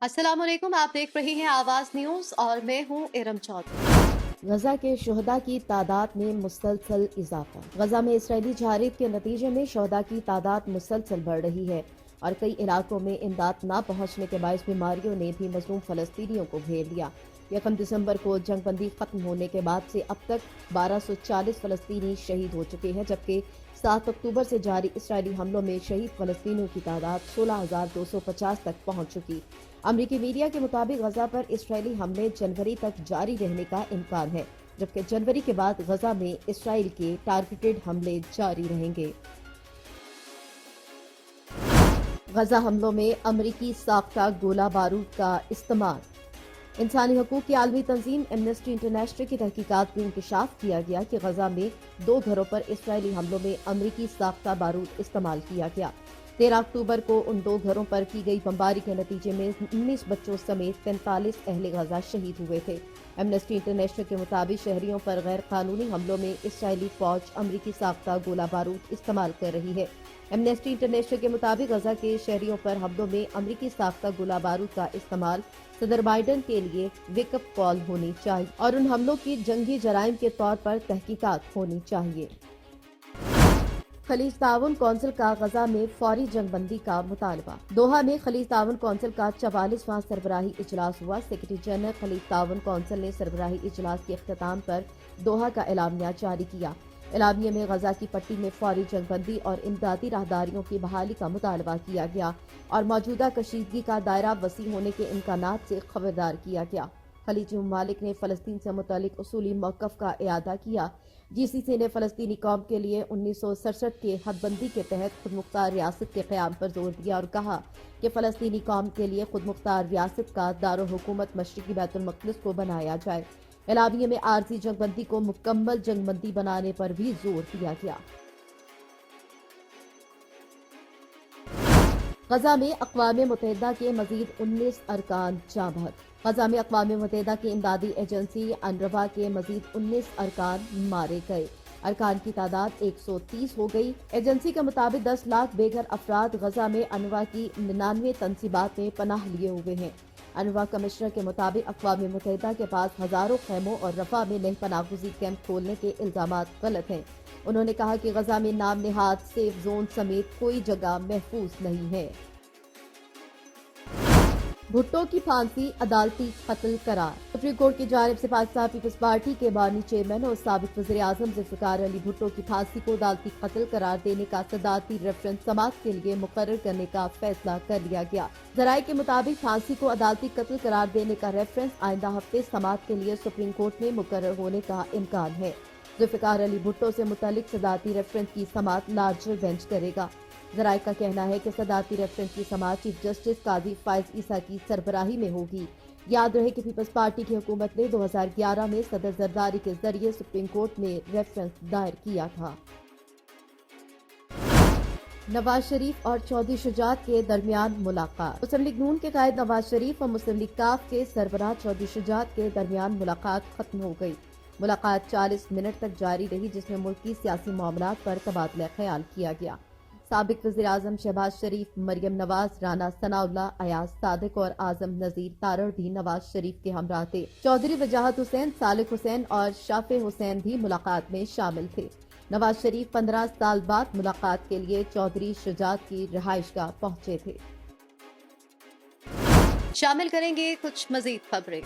अस्सलाम वालेकुम। आप देख रही हैं आवाज न्यूज और मैं हूं इरम चौधरी। गजा के शहदा की तादाद में मुसलसल इजाफा। गजा में इसराइली जारिब के नतीजे में शहदा की तादाद मुसलसल बढ़ रही है और कई इलाकों में इमदाद न पहुंचने के बायस बीमारियों ने भी मजलूम फलस्तीनियों को घेर लिया। 1 दिसंबर को जंगबंदी खत्म होने के बाद से अब तक 1240 फलस्तीनी शहीद हो चुके हैं, जबकि 7 अक्टूबर से जारी इसराइली हमलों में शहीद फलस्तीनियों की तादाद 16,250 तक पहुंच चुकी। अमरीकी मीडिया के मुताबिक गजा पर इसराइली हमले जनवरी तक जारी रहने का इम्कान है, जबकि जनवरी के बाद गजा में इसराइल के टारगेटेड हमले जारी रहेंगे। गजा हमलों में अमरीकी साख्ता गोला बारूद का इस्तेमाल। इंसानी हकूक की आलमी तंजीम एमनेस्टी इंटरनेशनल की तहकीकात में इंकशाफ किया गया कि गजा में 2 घरों पर इसराइली हमलों में अमरीकी साख्ता बारूद इस्तेमाल किया गया। 13 अक्टूबर को उन 2 घरों पर की गई बमबारी के नतीजे में 19 बच्चों समेत 45 अहले गजा शहीद हुए थे। एमनेस्टी इंटरनेशनल के मुताबिक शहरियों पर गैर कानूनी हमलों में इसराइली फौज अमरीकी साख्ता गोला बारूद इस्तेमाल कर रही है। एमनेस्टी इंटरनेशनल के मुताबिक गजा के शहरियों पर हमलों में अमरीकी साख्ता गोला बारूद का इस्तेमाल सदर बाइडन के लिए वेकअप कॉल होनी चाहिए और उन हमलों की जंगी जराइम के तौर पर तहकीकात होनी चाहिए। खलीज ताउन कौंसिल का गजा में फौरी जंगबंदी का मुतालबा। दोहा में खलीज ताउन कौंसिल का 44वां सरबराही इजलास हुआ। सेक्रेटरी जनरल खलीज ताउन कौंसिल ने सरबराही इजलास के इख्तिताम पर दोहा का एलामिया जारी किया। एलामिया में गजा की पट्टी में फौरी जंगबंदी और इमदादी राहदारियों की बहाली का मुतालबा किया गया और मौजूदा कशीदगी का दायरा वसी होने के इम्कानात से खबरदार किया गया। खलीजी ममालिक ने फलस्तीन से मुतालिक उसूली मौक़िफ़ का इआदा किया। जीसीसी ने फलस्तीनी कौम के लिए 1967 के हदबंदी के तहत खुदमुख्तार रियासत के क़याम पर जोर दिया और कहा कि फलस्तीनी कौम के लिए खुदमुख्तार रियासत का दारुल हुकूमत मशरिकी बैतुल मक़दिस को बनाया जाए। एलामिया में आरजी जंगबंदी को मुकम्मल जंगबंदी बनाने पर भी जोर दिया गया। गजा में अक़वाम मुत्तहिदा के मजीद 19 अरकान जाँ बहक। गजा में अक़वाम मुत्तहिदा की इमदादी एजेंसी अनरवा के मजीद 19 अरकान मारे गए। अरकान की तादाद 130 हो गई। एजेंसी के मुताबिक 10 लाख बेघर अफराद गजा में अनवा की 99 तनसीबात में पनाह लिए हुए हैं। अनवा कमिश्नर के मुताबिक अक़वाम मुत्तहिदा के पास हजारों खैमों और रफा में नई पनाहगुज़ी कैंप खोलने के इल्जामात गलत हैं। उन्होंने कहा कि गजा में नाम निहाद सेफ जोन समेत कोई जगह महफूज नहीं है। भुट्टो की फांसी अदालती कत्ल करार। सुप्रीम कोर्ट की जानिब से पाकिस्तान पीपल्स पार्टी के बानी चेयरमैन और साबिक वज़ीर आज़म ज़ुल्फ़िकार अली भुट्टो की फांसी को अदालती कत्ल करार देने का सदारती रेफरेंस समाअत के लिए मुकर्रर करने का फैसला कर लिया गया। ज़राए के मुताबिक फांसी को अदालती कत्ल करार देने का रेफरेंस आइंदा हफ्ते समाअत के लिए सुप्रीम कोर्ट में मुकर्रर होने का इम्कान है। ज़ुल्फ़िकार अली भुट्टो से मुतालिक सदारती रेफरेंस की समाअत लार्जर बेंच करेगा। ज़राए का कहना है कि सदारती रेफरेंस की समाअत चीफ जस्टिस काजी फायज ईसा की सरबराही में होगी। याद रहे कि पीपल्स पार्टी की हुकूमत ने 2011 में सदर जरदारी के जरिए सुप्रीम कोर्ट में रेफरेंस दायर किया था। नवाज शरीफ और चौधरी शुजात के दरमियान मुलाकात। मुस्लिम लीग नून के कायद नवाज शरीफ और मुस्लिम लीग काफ के सरबराह चौधरी शुजात के दरमियान मुलाकात खत्म हो गई। मुलाकात 40 मिनट तक जारी रही, जिसमें मुल्क की सियासी मामलात पर तबादला ख्याल किया गया। साबिक वज़ीर आज़म शहबाज शरीफ, मरियम नवाज, राना सनाउल्लाह, अयाज सादिक और आजम नजीर तारड़ भी नवाज शरीफ के हमराह थे। चौधरी वजाहत हुसैन, सालिक हुसैन और शाफे हुसैन भी मुलाकात में शामिल थे। नवाज शरीफ 15 साल बाद मुलाकात के लिए चौधरी शुजात की रिहाइशगाह पहुंचे थे। शामिल करेंगे कुछ मजीद खबरें।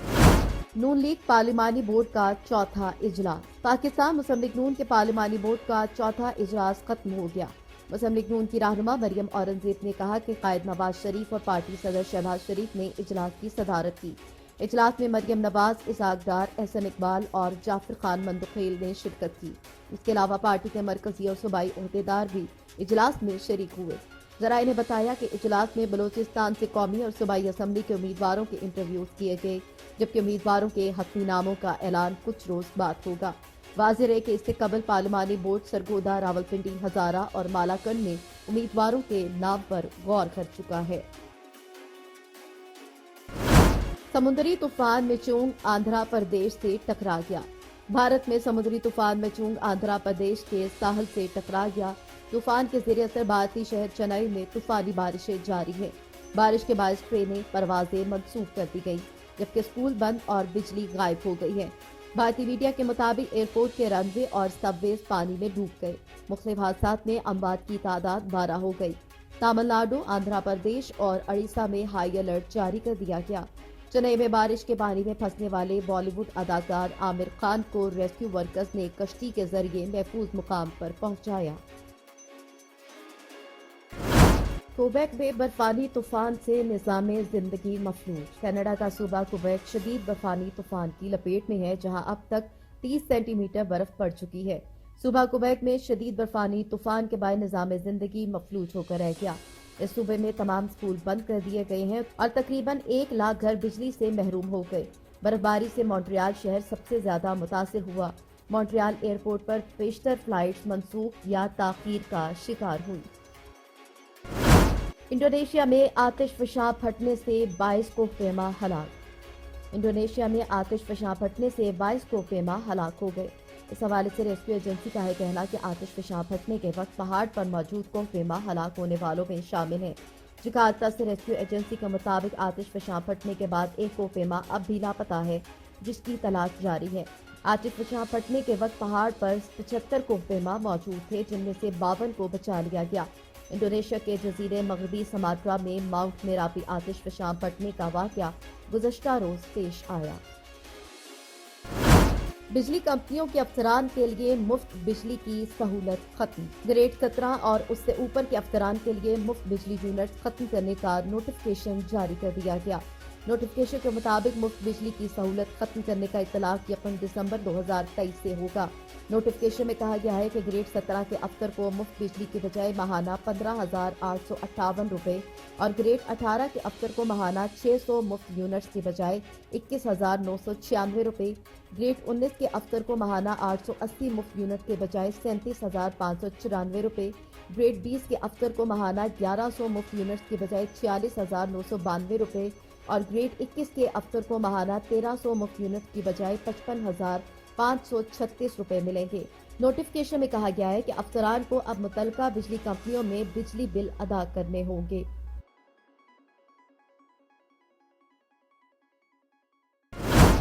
नून लीग पार्लिमानी बोर्ड का चौथा इजलास। पाकिस्तान मुस्लिम लीग नून के पार्लिमानी बोर्ड का चौथा इजलास खत्म हो गया। मुस्लिम लीग नून की रहनुमा मरियम औरंगजेब ने कहा कि कायद नवाज शरीफ और पार्टी सदर शहबाज शरीफ ने इजलास की सदारत की। इजलास में मरियम नवाज, इसाक डार, एहसन इकबाल और जाफर खान मंदखेल ने शिरकत की। इसके अलावा पार्टी के मरकजी और सूबाई ओहदेदार भी इजलास में शरीक हुए। ज़राए ने बताया कि इजलास में बलोचिस्तान से कौमी और सूबाई असम्बली के उम्मीदवारों के इंटरव्यूज किए गए, जबकि उम्मीदवारों के हतमी नामों का ऐलान कुछ रोज बाद होगा। वाज़ेह है कि इससे कबल पार्लिमानी बोर्ड सरगोदा, रावलपिंडी, हजारा और मालाकंड में उम्मीदवारों के नाम पर गौर कर चुका है। समुद्री तूफान मिचूंग आंध्र प्रदेश से टकरा गया। भारत में समुद्री तूफान मिचूंग आंध्र प्रदेश के साहल से टकरा गया। तूफान के ज़ेरे असर भारतीय शहर चेन्नई में तूफानी बारिशें जारी है। बारिश के बायस ट्रेनें परवाजें मंसूख कर दी गई, जबकि स्कूल बंद और बिजली गायब हो गई है। भारतीय मीडिया के मुताबिक एयरपोर्ट के रनवे और सबवेज पानी में डूब गए। मुख्तलिफ हादसात में अमवात की तादाद 12 हो गई। तमिलनाडु, आंध्र प्रदेश और उड़ीसा में हाई अलर्ट जारी कर दिया गया। चेन्नई में बारिश के पानी में फंसने वाले बॉलीवुड अदाकार आमिर खान को रेस्क्यू वर्कर्स ने कश्ती के जरिए महफूज मुकाम पर पहुंचाया। क्वेबेक में बर्फानी तूफान से निज़ामे जिंदगी मफलूज। कनाडा का सूबा क्वेबेक शदीद बर्फानी तूफान की लपेट में है, जहां अब तक 30 सेंटीमीटर बर्फ पड़ चुकी है। सूबा क्वेबेक में शदीद बर्फानी तूफान के बाद निज़ामे जिंदगी मफलूज होकर रह गया। इस सूबे में तमाम स्कूल बंद कर दिए गए हैं और तकरीबन 1 लाख घर बिजली से महरूम हो गए। बर्फबारी से मॉन्ट्रियल शहर सबसे ज्यादा मुतासिर हुआ। मॉन्ट्रियल एयरपोर्ट पर पेशतर फ्लाइट्स मंसूख या ताखीर का शिकार हुई। इंडोनेशिया में आतिशफशां फटने से 22 कोहपेमा हलाक। इंडोनेशिया में आतिशफशां फटने से 22 कोहपेमा हलाक हो गए। इस हवाले से रेस्क्यू एजेंसी का है कहना कि आतिशफशां फटने के वक्त पहाड़ पर मौजूद कोहपेमा हलाक होने वालों में शामिल है। जकार्ता से रेस्क्यू एजेंसी के मुताबिक आतिशफशां फटने के बाद एक कोहपेमा अब भी लापता है, जिसकी तलाश जारी है। आतिशफशां फटने के वक्त पहाड़ पर 75 कोहपेमा मौजूद थे, जिनमें से 52 को बचा लिया गया। इंडोनेशिया के जजीरे मगरबी समाट्रा में माउंट मेरापी आतिशफशां फटने का वाकया गुज़श्ता रोज पेश आया। बिजली कंपनियों के अफसरान के लिए मुफ्त बिजली की सहूलत खत्म। ग्रेड 17 और उससे ऊपर के अफसरान के लिए मुफ्त बिजली यूनिट खत्म करने का नोटिफिकेशन जारी कर दिया गया। नोटिफिकेशन के मुताबिक मुफ्त बिजली की सहूलत खत्म करने का इतलाक 1 दिसंबर 2023 से होगा। नोटिफिकेशन में कहा गया है कि ग्रेड 17 के अफसर को मुफ्त बिजली की बजाय माहाना 15,858 रुपए और ग्रेड 18 के अफसर को माहाना 600 मुफ्त यूनिट्स की बजाय 21,996 रुपए, ग्रेड 19 के अफसर को माहाना 880 मुफ्त यूनिट के बजाय 37,594 रुपए, ग्रेड 20 के अफसर को माहाना 1100 मुफ्त यूनिट्स के बजाय 46,992 रुपए और ग्रेड 21 के अफसर को माहाना 1300 मुफ्त यूनिट की बजाय 55,536 रुपए मिलेंगे। नोटिफिकेशन में कहा गया है कि अफसरान को अब मुतलका बिजली कंपनियों में बिजली बिल अदा करने होंगे।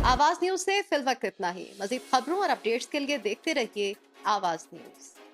आवाज न्यूज से फिल वक्त इतना ही। मजीद खबरों और अपडेट्स के लिए देखते रहिए आवाज न्यूज।